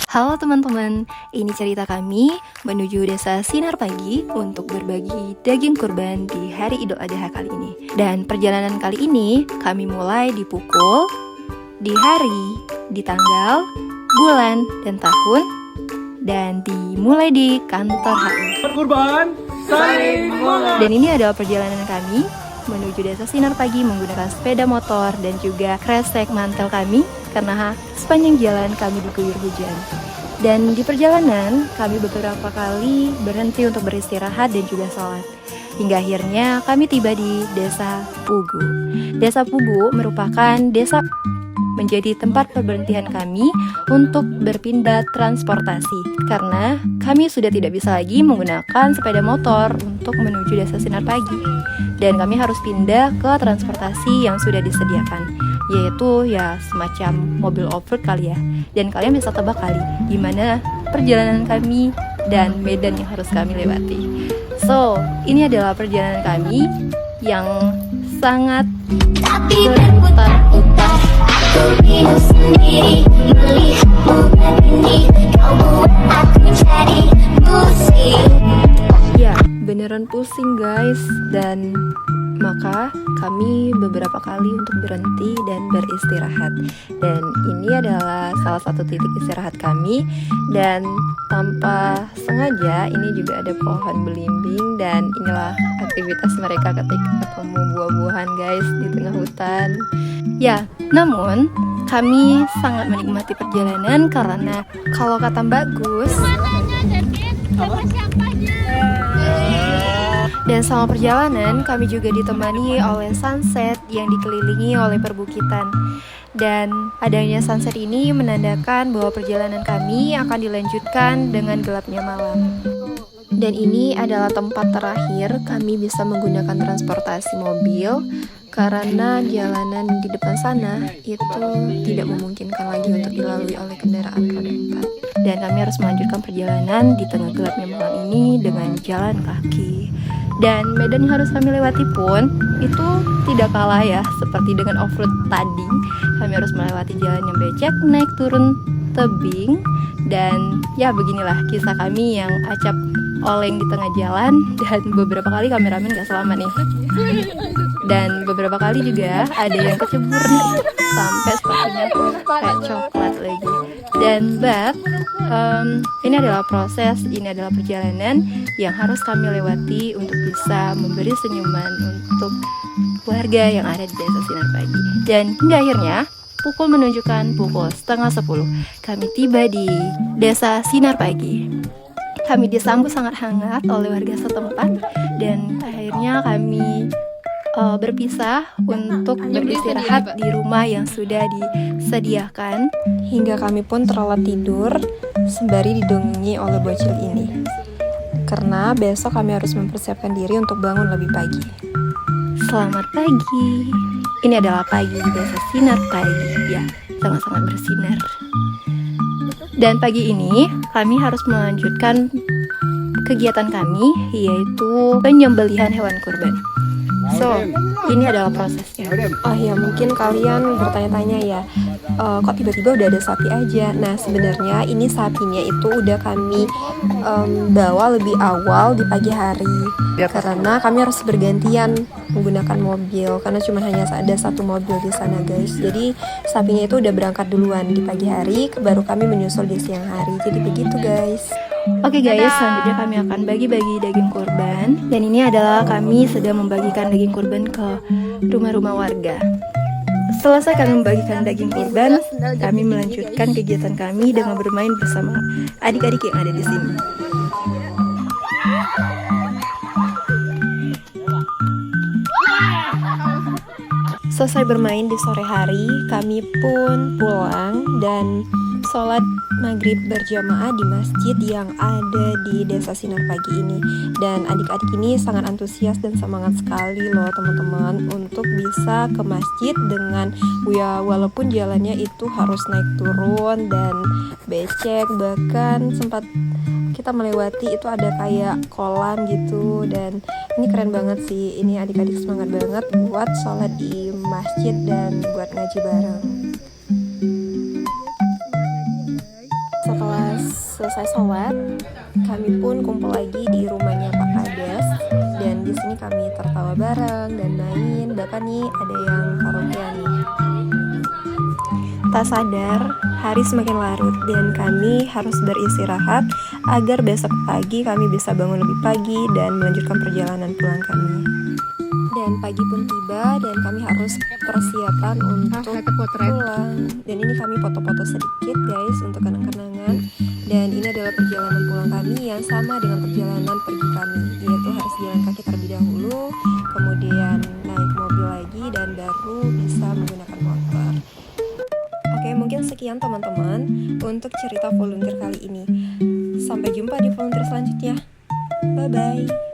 Halo teman-teman, ini cerita kami menuju desa Sinar Pagi untuk berbagi daging kurban di hari Idul Adha kali ini. Dan perjalanan kali ini kami mulai di pukul, di hari, di tanggal, bulan, dan tahun, dan dimulai di kantor HU. Kurban, saling mengenal. Dan ini adalah perjalanan kami menuju desa Sinar Pagi menggunakan sepeda motor dan juga kresek mantel kami karena sepanjang jalan kami diguyur hujan. Dan di perjalanan kami beberapa kali berhenti untuk beristirahat dan juga sholat. Hingga akhirnya kami tiba di Desa Pugu. Desa Pugu merupakan desa menjadi tempat perberhentian kami untuk berpindah transportasi karena kami sudah tidak bisa lagi menggunakan sepeda motor untuk menuju desa Sinar Pagi dan kami harus pindah ke transportasi yang sudah disediakan, yaitu ya semacam mobil off-road kali ya. Dan kalian bisa tebak kali gimana perjalanan kami dan medan yang harus kami lewati. So, ini adalah perjalanan kami yang sangat berputar-putar. Aku bingung sendiri melihatmu begini, kau buat aku jadi pusing. Ya, beneran pusing guys. Dan maka kami beberapa kali untuk berhenti dan beristirahat. Dan ini adalah salah satu titik istirahat kami. Dan tanpa sengaja ini juga ada pohon belimbing. Dan inilah aktivitas mereka ketika ketemu buah-buahan guys di tengah hutan. Ya, namun kami sangat menikmati perjalanan karena kalau kata Mbak Gus, dan selama perjalanan kami juga ditemani oleh sunset yang dikelilingi oleh perbukitan. Dan adanya sunset ini menandakan bahwa perjalanan kami akan dilanjutkan dengan gelapnya malam. Dan ini adalah tempat terakhir kami bisa menggunakan transportasi mobil karena jalanan di depan sana itu tidak memungkinkan lagi untuk dilalui oleh kendaraan roda 4. Dan kami harus melanjutkan perjalanan di tengah gelapnya malam ini dengan jalan kaki. Dan medan yang harus kami lewati pun itu tidak kalah ya seperti dengan off-road tadi. Kami harus melewati jalan yang becek, naik turun tebing. Dan ya beginilah kisah kami yang acap oleng di tengah jalan. Dan beberapa kali kameramen gak selamat nih. Dan beberapa kali juga ada yang kecebur nih sampai sepatunya kayak coklat lagi. Dan ini adalah proses, ini adalah perjalanan yang harus kami lewati untuk bisa memberi senyuman untuk warga yang ada di desa Sinar Pagi. Dan hingga akhirnya pukul menunjukkan pukul 9:30 kami tiba di desa Sinar Pagi. Kami disambut sangat hangat oleh warga setempat dan akhirnya kami berpisah untuk beristirahat di rumah yang sudah disediakan. Hingga kami pun terlelap tidur sembari didongeng oleh bocil ini. Karena besok kami harus mempersiapkan diri untuk bangun lebih pagi. Selamat pagi. Ini adalah pagi di desa Sinar Pagi. Ya, sangat-sangat bersinar. Dan pagi ini kami harus melanjutkan kegiatan kami, yaitu penyembelihan hewan kurban. So, ini adalah prosesnya. Oh ya, mungkin kalian bertanya-tanya ya, kok tiba-tiba udah ada sapi aja? Nah, sebenarnya ini sapinya itu udah kami bawa lebih awal di pagi hari. Karena kami harus bergantian menggunakan mobil, karena cuma hanya ada satu mobil di sana guys. Jadi sapinya itu udah berangkat duluan di pagi hari, baru kami menyusul di siang hari. Jadi begitu guys. Oke guys, selanjutnya kami akan bagi-bagi daging kurban. Dan ini adalah kami sedang membagikan daging kurban ke rumah-rumah warga. Selesai kami membagikan daging kurban, kami melanjutkan kegiatan kami dengan bermain bersama adik-adik yang ada di sini. Selesai bermain di sore hari, kami pun pulang dan sholat maghrib berjamaah di masjid yang ada di desa Sinar Pagi ini. Dan adik-adik ini sangat antusias dan semangat sekali loh teman-teman untuk bisa ke masjid dengan ya walaupun jalannya itu harus naik turun dan becek, bahkan sempat kita melewati itu ada kayak kolam gitu. Dan ini keren banget sih, ini adik-adik semangat banget buat sholat di masjid dan buat ngaji bareng. Setelah selesai sholat, kami pun kumpul lagi di rumahnya Pak Kades, dan di sini kami tertawa bareng dan main. Bahkan nih ada yang karaokean nih. Tak sadar, hari semakin larut dan kami harus beristirahat agar besok pagi kami bisa bangun lebih pagi dan melanjutkan perjalanan pulang kami. Dan pagi pun tiba dan kami harus persiapan untuk pulang. Dan ini kami foto-foto sedikit guys untuk kenang-kenangan. Dan ini adalah perjalanan pulang kami yang sama dengan perjalanan pergi kami, yaitu harus jalan kaki terlebih dahulu, kemudian naik mobil lagi dan baru bisa menggunakan motor. Oke, mungkin sekian teman-teman untuk cerita volunteer kali ini. Sampai jumpa di volunteer selanjutnya. Bye-bye.